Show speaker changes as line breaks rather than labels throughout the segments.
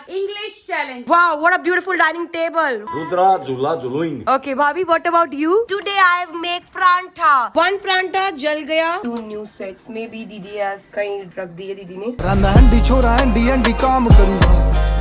hours English challenge.
Wow, what a beautiful dining table.
Rudra Jula Juluin.
Okay, Bhabhi, what about you? Today I have make prantha. One prantha जल गया. Two new sets. Maybe दीदी has कहीं रख दिए दीदी ने.
मैं हंडी छोरा हंडी हंडी काम करूंगा,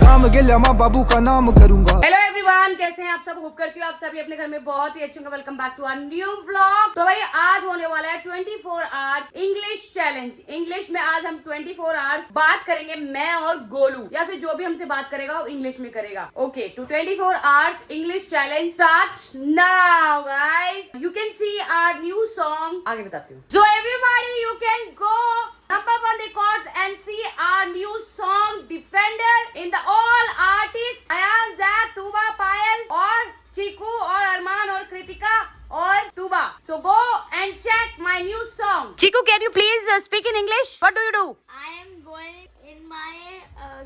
काम गेल्या माँ बाबू का नाम करूंगा.
हेलो एवरीवन, कैसे हैं आप सब? होप करती हूँ आप सभी अपने घर में बहुत ही अच्छे होंगे। Welcome back to a new vlog. तो भाई आज होने वाला है 24 आवर्स इंग्लिश चैलेंज। इंग्लिश में आज हम 24 आवर्स बात करेंगे, मैं और गोलू, या फिर जो भी हमसे बात करेगा वो इंग्लिश में करेगा। ओके, तो 24 hours English challenge start now guys. You can see our new song, आगे बताती हूँ। So everybody you can go number one records and see our new song Defender in the all artists Ayan, Zad, Tuba, Payal और चीकू और अरमान और कृतिका और तुबा. So go and check my new song.
Chiku, can you please speak in English? What do you do?
I am going in my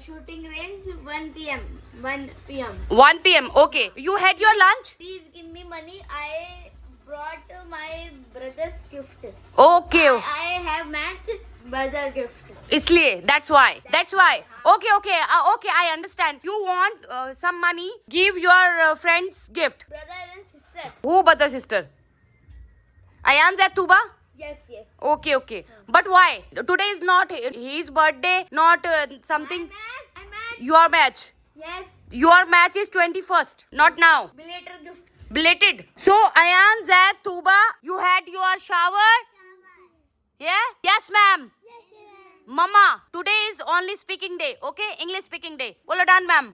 shooting range 1 p.m. 1 p.m.
1 p.m. Okay. You had your lunch?
Please give me money. I brought my brother's gift.
Okay.
I have matched brother gift.
इसलिए that's why. Okay. Okay, I understand. You want some money? Give your friends gift.
Brother and sister.
Who brother sister? Ayan, Zad, Tuba?
Yes.
Okay. But why? Today is not his birthday, not something.
I matched.
Your match.
Yes.
Your match is 21st, not now.
Belated gift.
Belated. So, Ayan, Zad, Tuba, you had your shower? Yeah? Yes, ma'am. Mama, today is only speaking day, okay? English speaking day. Bolo done, ma'am.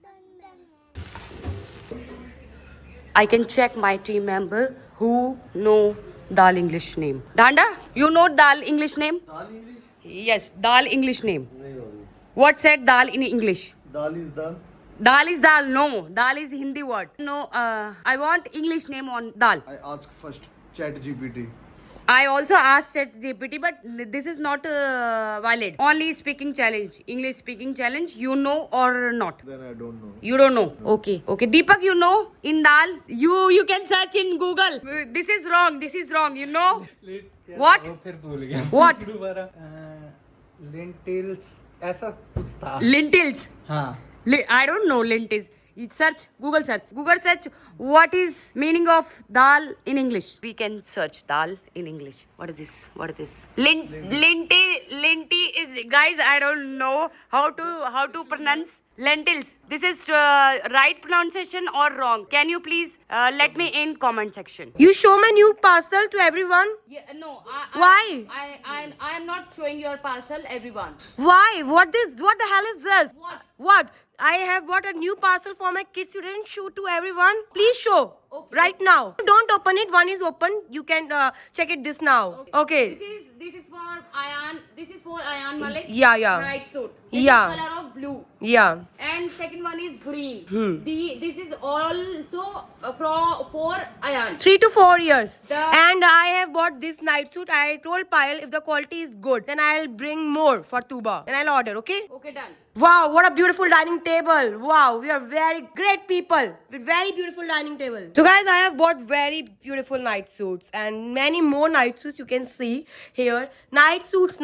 I can check my team member who know Dal English name. Danda, you know Dal English name?
Dal English?
Yes, Dal English name.
No.
What said Dal in English?
Dal is dal.
Dal is Dal. No, Dal is Hindi word. No, I want English name on Dal.
I ask first ChatGPT.
I also asked ChatGPT, but this is not valid. Only speaking challenge, English speaking challenge. You know or not?
Then I don't know.
You don't know. Okay. Deepak, you know in Dal. You can search in Google. This is wrong. You know what?
फिर भूल गया.
What?
दोबारा lentils ऐसा कुछ था.
Lentils.
हाँ.
I don't know lentils. Search Google search what is meaning of dal in English. We can search dal in English. What is this? Linty is, guys, I don't know how to pronounce lentils. This is right pronunciation or wrong? Can you please let me in comment section. You show my new parcel to everyone.
Yeah, no.
Why?
I am not showing your parcel, everyone.
Why? What the hell is this?
What?
I have bought a new parcel for my kids. You didn't show to everyone. Please show.
Okay.
Right now. Don't open it. One is open. You can check it this now. Okay.
This is for Ayan. This is for Ayan Malik.
Yeah.
Right suit. This
Yeah.
is color of blue.
Yeah.
And second one is green. This is also for Ayan.
3 to 4 years.
The-
And I have bought this night suit. I told Payal if the quality is good, then I'll bring more for Tuba. Then I'll order, okay?
Okay, done.
Wow, what a beautiful dining table. Wow, we are very great people with very beautiful dining table. So guys, I have bought very beautiful night suits and many more night suits you can see here. Night suits,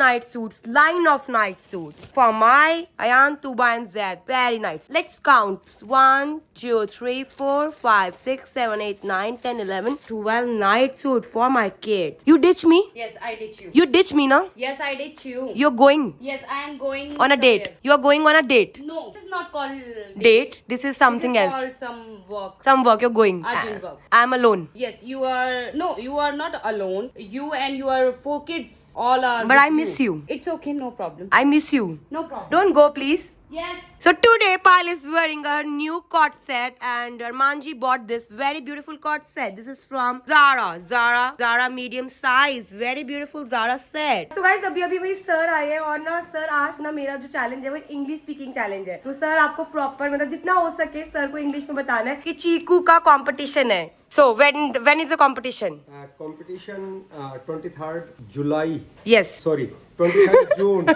line of night suits. For my Ayan, Tuba and Zed. Very nice. Let's count. 1, 2, 3, 4, 5, 6, 7, 8, 9, 10, 11, 12 night suit for my kids. You ditch me?
Yes, I did you.
You ditch me, no?
Yes, I did you.
You're going
Yes, I am going
on a date.
somewhere.
You are going on a date.
No, this is not called
Date. This is something
this is
else.
called some work.
Some work you're going.
Urgent work.
I'm alone.
Yes, you are. No, you are not alone. You and your 4 kids all are.
But
with
I miss you.
It's okay, no problem.
I miss you.
No problem.
Don't go, please.
Yes.
So today, Payal is wearing a new coat set, and Armanji bought this very beautiful coat set. This is from Zara medium size. Very beautiful Zara set. So guys, अभी वही sir आए हैं और ना sir आज ना मेरा जो चैलेंज है वो इंग्लिश स्पीकिंग चैलेंज है. तो सर आपको प्रॉपर मतलब जितना हो सके सर को इंग्लिश में बताना है कि चीकू का कंपटीशन है. So when is the competition?
Competition 23rd July.
Yes.
Sorry,
23 June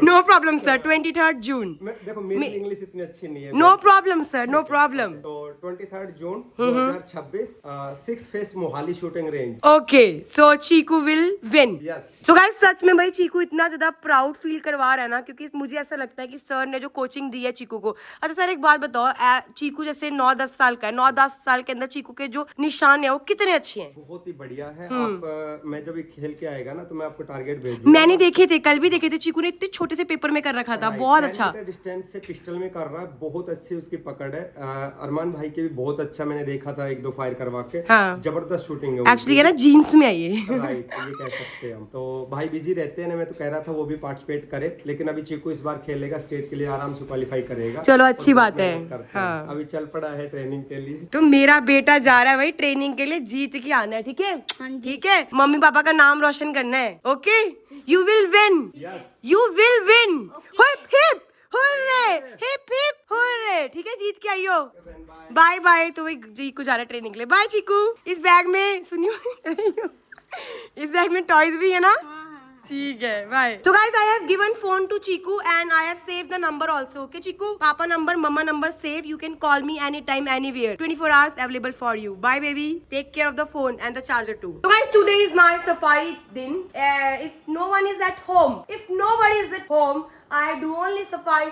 no problem sir, 23 June.
देखो मेरी इंग्लिश इतनी अच्छी नहीं है।
No problem sir, no problem.
तो 23 June 2026 6 phase Mohali shooting range.
Okay, so Cheeku will win.
Yes.
So guys सच में भाई चीकू इतना ज्यादा प्राउड फील करवा रहा है ना, क्योंकि मुझे ऐसा लगता है कि सर ने जो कोचिंग दी है चीकू को। अच्छा सर एक बात बताओ, चीकू जैसे 9-10 साल का है, 9-10 साल के अंदर चीकू के जो निशान है वो कितने अच्छे हैं।
बहुत ही बढ़िया है। आप मैं जब ये खेल के आएगा ना तो मैं आपको टारगेट भेजूंगा।
मैंने देखे थे, कल भी देखे थे, चीकू ने इतने छोटे से पेपर में कर रखा था, बहुत अच्छा।
डिस्टेंस से पिस्टल में कर रहा है, बहुत अच्छी उसकी पकड़ है। अरमान भाई के भी बहुत अच्छा मैंने देखा था, 1-2 फायर करवा के।
हाँ।
जबरदस्त शूटिंग है
एक्चुअली ना जीन्स में आई है।
राइट, ये कह सकते हैं हम। तो भाई बिजी रहते हैं ना, मैं तो कह रहा था वो भी पार्टिसिपेट करे, लेकिन अभी चीकू इस बार खेलेगा, स्टेट के लिए आराम से क्वालिफाई करेगा।
चलो अच्छी
और
बात है।
मेहनत करते हैं।
हाँ।
अभी चल पड़ा है ट्रेनिंग के लिए।
तो मेरा बेटा जा रहा है भाई ट्रेनिंग के लिए, जीत के आना है, ठीक है? ठीक है, मम्मी पापा का नाम रोशन करना है। Okay, you will win, you will win. Hip hip hurray, hip hip hurray. ठीक है, जीत के आइयो। Bye bye. तो भाई जी को जा रहा है ट्रेनिंग के लिए। बाय चीकू। इस बैग में सुनियो इस बैग में टॉयज भी है ना? ठीक है, bye. So guys, I have given phone to Chiku and I have saved the number also. Okay, Chiku? Papa number, mama number save. You can call me anytime, anywhere. 24 hours available for you. Bye, baby. Take care of the phone and the charger too. So guys, today is my safai din. If no one is at home, if nobody is at home, I do only safai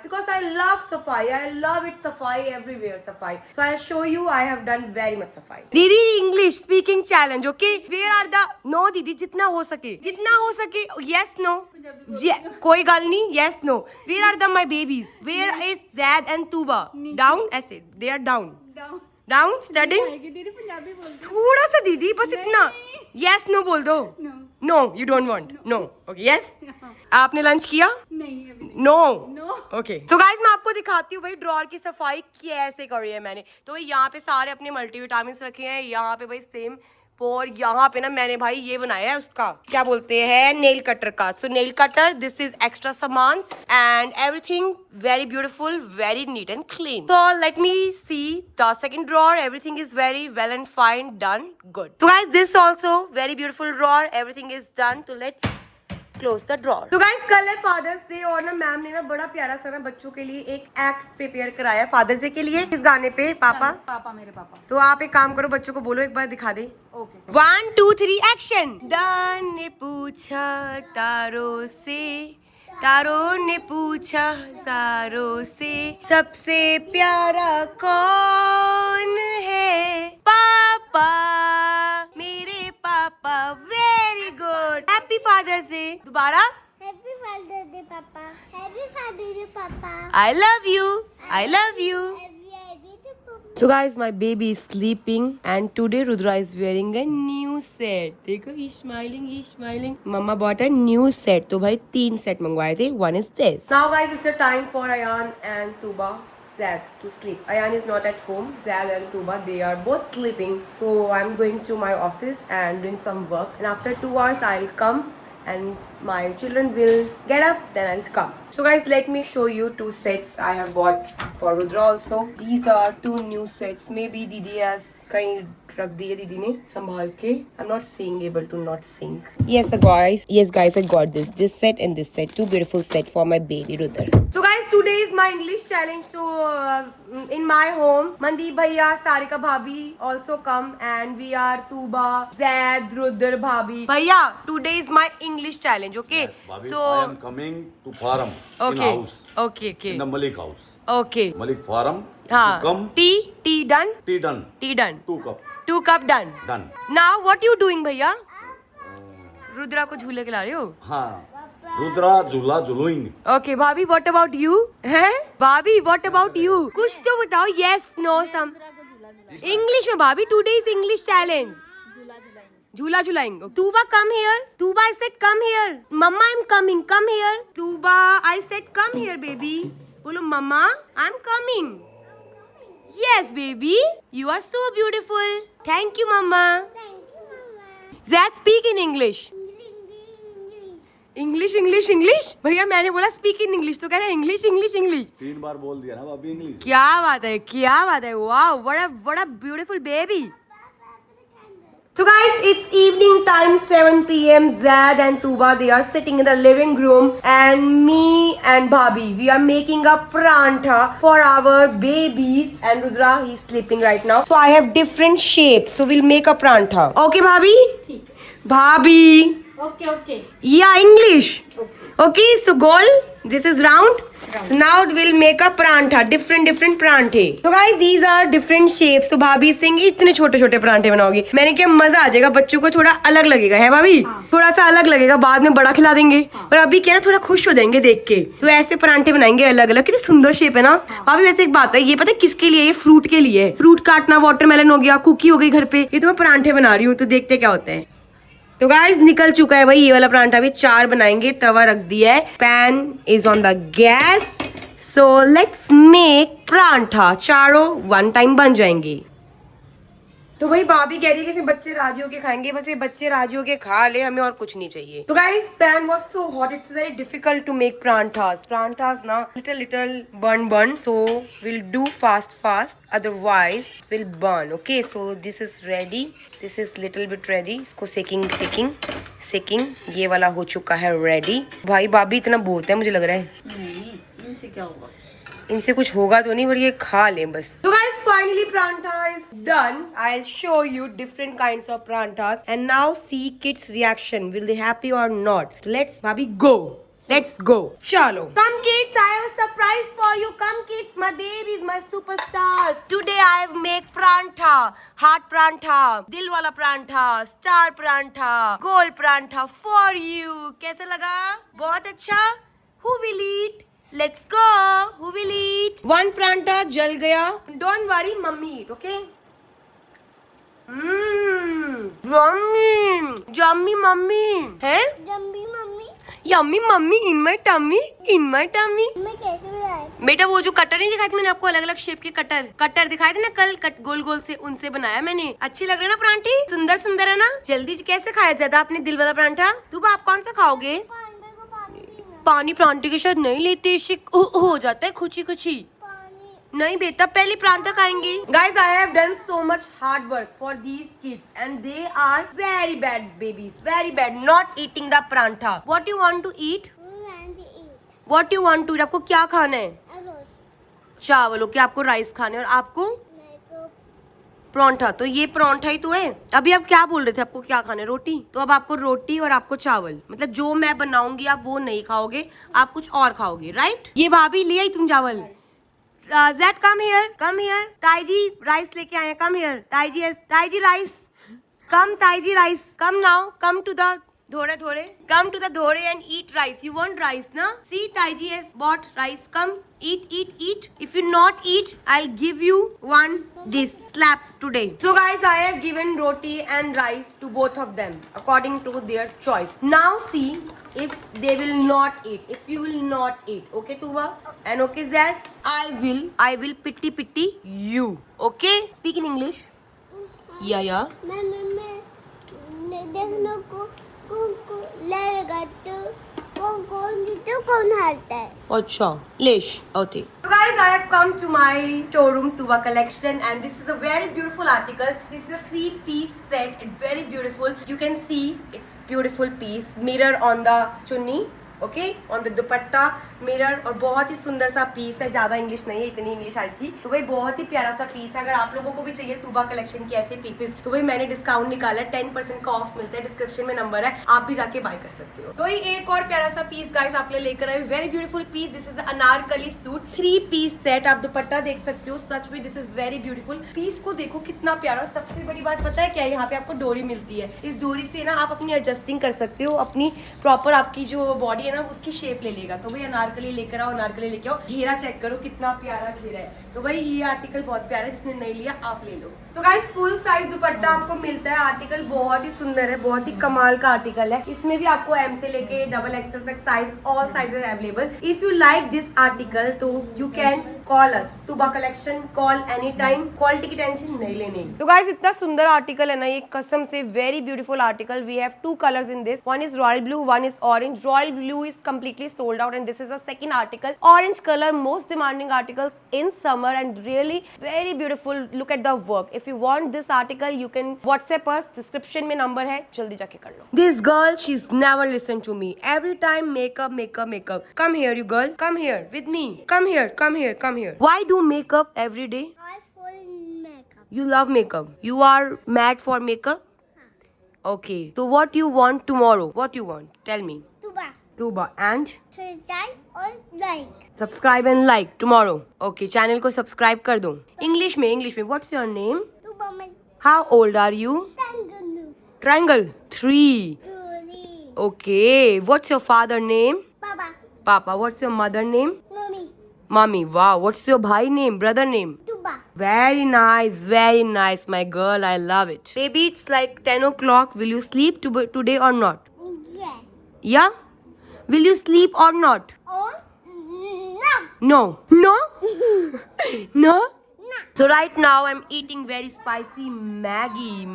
because I love safai. I love it safai everywhere safai. So I'll show you. I have done very much safai. Didi English speaking challenge. Okay? Where are the no Didi जितना हो सके yes no कोई गल नहीं yes no. Where are the my babies? Where is Zaid and Tuba? Down ऐसे they are down. Down studying.
दीदी पंजाबी बोलती
थोड़ा सा दीदी बस इतना yes no बोल दो. No you don't want. No. Okay yes. आपने लंच किया?
नहीं अभी
no
No.
Okay. So guys मैं आपको दिखाती हूँ भाई ड्रॉअर की सफाई कैसे करी है मैंने। तो भाई यहाँ पे सारे अपने मल्टीविटामिन रखे हैं, यहाँ पे भाई सेम, और यहाँ पे ना मैंने भाई ये बनाया है उसका क्या बोलते हैं नेल कटर का। So nail cutter, this is extra सामान and everything very beautiful, very neat and clean. So let me see the second drawer, everything is very well and fine done good. So guys this also very beautiful drawer, everything is done. तो let's close the drawer. तो guys कल है fathers day और ना ma'am ने ना बड़ा प्यारा सा ना बच्चों के लिए एक एक्ट प्रिपेयर कराया फादर्स डे के लिए। इस गाने पे पापा
मेरे पापा।
तो आप एक काम करो, बच्चों को बोलो एक बार दिखा दे।
Okay
1 2 3 action. दान ने पूछा तारों से, तारों ने पूछा तारों से, सबसे प्यारा कौन है? पापा, मेरे पापा। Very good, happy father's day. दोबारा
हैप्पी फादर डे पापा, हैप्पी फादर डे पापा,
I love you, I love you. So guys, my baby is sleeping and today Rudra is wearing a new set. देखो, he's smiling. Mama bought a new set. तो भाई 3 set मंगवाए थे. One is this. Now guys, it's a time for Ayan and Tuba, Zad to sleep. Ayan is not at home. Zad and Tuba, they are both sleeping. So I'm going to my office and doing some work. And after 2 hours, I'll come and my children will get up, then I'll come. So guys, let me show you 2 sets I have bought for Rudra also. These are 2 new sets. Maybe Didi has कहीं रख दिए दीदी ने संभाल के. I'm not seeing, able to not sing. Yes guys, I got this set and this set. 2 beautiful set for my baby Rudra. So guys, today is my English challenge. So in my home, Mandeep bhaiya, Sarika bhabhi also come and we are Tuba, Zaid, Rudra bhabhi. Bhaiya, today is my English challenge, okay?
Yes, Bhabhi,
So
I am coming to farm in house.
Okay.
In the Malik house.
Okay.
Malik farm.
हाँ.
You come.
Tea done.
Tea done.
Tea done.
2 cup.
2 cup done.
Done.
Now what you doing भैया? रुद्रा को झूले के ला रहे हो?
हाँ. रुद्रा झूला झूलोइंग.
Okay, भाभी what about you? हैं? भाभी what about you? कुछ तो बताओ, yes, no, some. English में भाभी, today is English challenge. झूला झूलाएंगे. Tuba come here. Tuba I said come here. Mama I'm coming. Come here. Tuba I said come here baby. बोलो मम्मा I'm coming. Yes baby, you are so beautiful. Thank you mama. Zad speak in English. English. भैया मैंने बोला speak in English तो कह रहा है English.
3 बार बोल दिया ना भाभी इंग्लिश.
क्या बात है. Wow, what a beautiful baby. So guys, it's evening time, 7 p.m. Zad and Tuba, they are sitting in the living room, and me and Bhabhi, we are making a prantha for our babies, and Rudra, he's sleeping right now. So I have different shapes, so we'll make a prantha. Okay, Bhabhi? Bhabhi.
Okay.
Yeah, English. Okay, so goal, this is round. So now we'll make a prantha, different pranthe. So guys, these are different shapes. So भाभी सिंगी इतने छोटे छोटे परांठे बनाओगी, मैंने क्या मजा आ जाएगा, बच्चों को थोड़ा अलग लगेगा, है भाभी? थोड़ा सा अलग लगेगा, बाद में बड़ा खिला देंगे, और अभी क्या ना थोड़ा खुश हो जाएंगे देख के। तो ऐसे परांठे बनाएंगे अलग अलग, कितनी सुंदर शेप है ना भाभी। वैसे एक बात है, ये पता है किसके लिए? ये फ्रूट के लिए। फ्रूट काटना, वाटरमेलन हो गया, कुकी हो गई घर पे, ये तो मैं परांठे बना रही हूँ, तो देखते क्या होता है। तो गाइस निकल चुका है भाई ये वाला परांठा, भी 4 बनाएंगे। तवा रख दिया है, pan is on the gas, so let's make paratha. चारों 1 टाइम बन जाएंगे। तो भाई भाभी कह रही है कि बच्चे राजी होके खाएंगे, बस ये बच्चे राजी होके खा ले, हमें और कुछ नहीं चाहिए। तो guys pan was so hot, it's very difficult to make parathas ना little burn, so we'll do fast, otherwise will burn. Okay, so this is ready, this is little bit ready. इसको सेकिंग ये वाला हो चुका है रेडी। भाई भाभी इतना बोलते हैं, मुझे लग रहा है
इनसे क्या होगा?
इनसे कुछ होगा तो नहीं, पर ये खा ले बस। तो guys finally prantha is done. I'll show you different kinds of pranthas and now see kids reaction, will they happy or not. Let's bhabhi go, let's go. Chalo, come kids, I have a surprise for you. Come kids, my babies, my superstars. Today I have make prantha, heart prantha, dil wala prantha, star prantha, gold prantha for you. कैसा लगा? बहुत अच्छा। Who will eat? Let's go. Who will eat? 1 prantha जल गया. Don't worry, mummy eat, okay? Yummy mummy. है?
Zombie mummy
Yummy mummy in my tummy.
मैं कैसे बनाए?
बेटा वो जो कटर नहीं दिखाई थी मैंने आपको, अलग अलग शेप के कटर दिखाए थे ना कल, गोल से, उनसे बनाया मैंने। अच्छी लग रही है ना परांठी? सुंदर है ना? जल्दी कैसे खाया जाता आपने दिल वाला परांठा? तू आप कौन सा खाओगे? पानी परांठे के साथ नहीं लेते, हो जाता है खुची। नहीं बेटा, पहले परांठा खाएंगे। Guys, I have done so much hard work for these kids and they are very bad babies, very bad, not eating the prantha. What you want to eat? What you want to eat? आपको क्या खाना है? चावल। Okay, आपको rice खाना है, और आपको परांठा। तो ये परांठा ही तो है। अभी आप क्या बोल रहे थे, आपको क्या खाना है? रोटी। तो अब आपको रोटी और आपको चावल, मतलब जो मैं बनाऊंगी आप वो नहीं खाओगे, आप कुछ और खाओगे, राइट? ये भाभी ले आई तुम चावल। Zed, come here. ताईजी राइस लेके आए हैं, come here. ताईजी राइस, come ताईजी rice, come now, come to the dhore, come to the dhore and eat rice. You want rice, na? See, Taiji has bought rice. Come, eat. If you not eat, I'll give you this slap today. So guys, I have given roti and rice to both of them according to their choice. Now see if they will not eat. If you will not eat, okay, Tuba? And okay, Zed? I will pity you. Okay? Speak in English. Yeah.
मैं देखना को लड़गा तो कौन हारता है?
अच्छा, लेश होते। So guys, I have come to my showroom Tuba collection and this is a very beautiful article. This is a 3-piece set. It's very beautiful. You can see it's beautiful piece. Mirror on the chunni. Okay, on the dupatta mirror, और बहुत ही सुंदर सा piece है। ज्यादा English नहीं है, इतनी English I थी। तो भाई बहुत ही प्यारा सा पीस है। अगर आप लोगों को भी चाहिए तुबा कलेक्शन की ऐसे पीसेस, तो भाई मैंने डिस्काउंट निकाला है, 10% का ऑफ मिलता है। डिस्क्रिप्शन में नंबर है, आप भी जाके बाय कर सकते हो। तो ये एक और प्यारा सा पीस गाइस आप लेकर आए, very beautiful piece. This is Anarkali suit 3-piece set. आप दुपट्टा देख सकते हो, सच में this is very beautiful. Piece को देखो कितना प्यारा। सबसे बड़ी बात पता है क्या है, यहाँ पे आपको डोरी मिलती है। इस डोरी से ना आप अपनी एडजस्टिंग कर सकते हो, अपनी प्रॉपर आपकी जो बॉडी है ना उसकी शेप ले लेगा। तो भाई अनारकली लेकर आओ, अनारकली लेके आओ। घेरा चेक करो कितना प्यारा घेरा है। तो भाई ये आर्टिकल बहुत प्यारा है, जिसने नहीं लिया आप ले लो। So guys full size dupatta आपको मिलता है। आर्टिकल बहुत ही सुंदर है, बहुत ही कमाल का आर्टिकल है। इसमें भी आपको M से लेके XXL तक size, all sizes available. If you like this article तो you can call us. Tuba collection, call any time, quality की टेंशन नहीं लेनी। तो गाइस इतना सुंदर आर्टिकल है ना ये, कसम से very beautiful article. We have 2 colours in this, one is royal blue, one is orange. Royal blue is completely sold out and this is a second article. Orange color, most demanding articles in summer and really very beautiful. Look at the work. If you want this article you can WhatsApp us, description में number है, जल्दी जाके कर लो। This girl, she's never listened to me. Every time makeup, makeup, makeup. Come here you girl, come here with me. Come here, come here, come here. Why do makeup every day?
I full makeup.
You love makeup. You are mad for makeup? Okay. So what you want tomorrow? What you want? Tell me.
Tuba.
Tuba and
Subscribe or like.
Subscribe and like tomorrow. Okay, channel को subscribe कर दो। English में what's your name?
Tuba man.
How old are you?
Tangandu.
Triangle 3।
Truly.
Okay, what's your father name?
Baba.
पापा। What's your mother name?
Mommy.
Mummy. Wow, what's your भाई name, brother name?
Tuba.
Very nice, my girl. I love it. Baby, it's like 10 o'clock. Will you sleep today or not?
Yeah.
Yeah? Will you sleep or not?
Or no.
No? No? So right now I'm eating very spicy Maggie.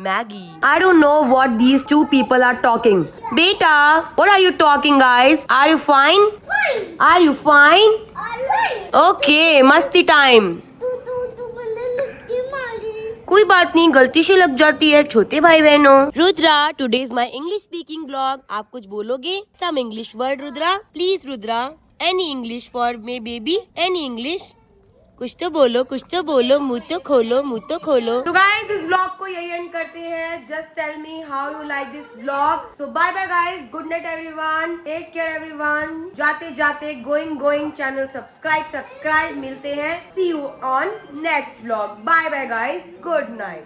I don't know what these two people are talking. Beta, what are you talking guys? Are you fine?
Fine.
Are you fine?
Alright.
Okay, मस्ती time.
तू बंदे लुट्टी मारी.
कोई बात नहीं, गलती से लग जाती है छोटे भाई बहनों। Rudra, today is my English speaking blog. आप कुछ बोलोगे? Some English word Rudra, please Rudra. Any English for me baby, any English. कुछ तो बोलो, मुंह तो खोलो। तो गाइस इस व्लॉग को यही एंड करते हैं। Just tell me how you like this vlog. So bye bye guys, good night everyone, take care everyone. जाते गोइंग चैनल सब्सक्राइब। मिलते हैं, see you on next vlog. Bye bye guys, good night.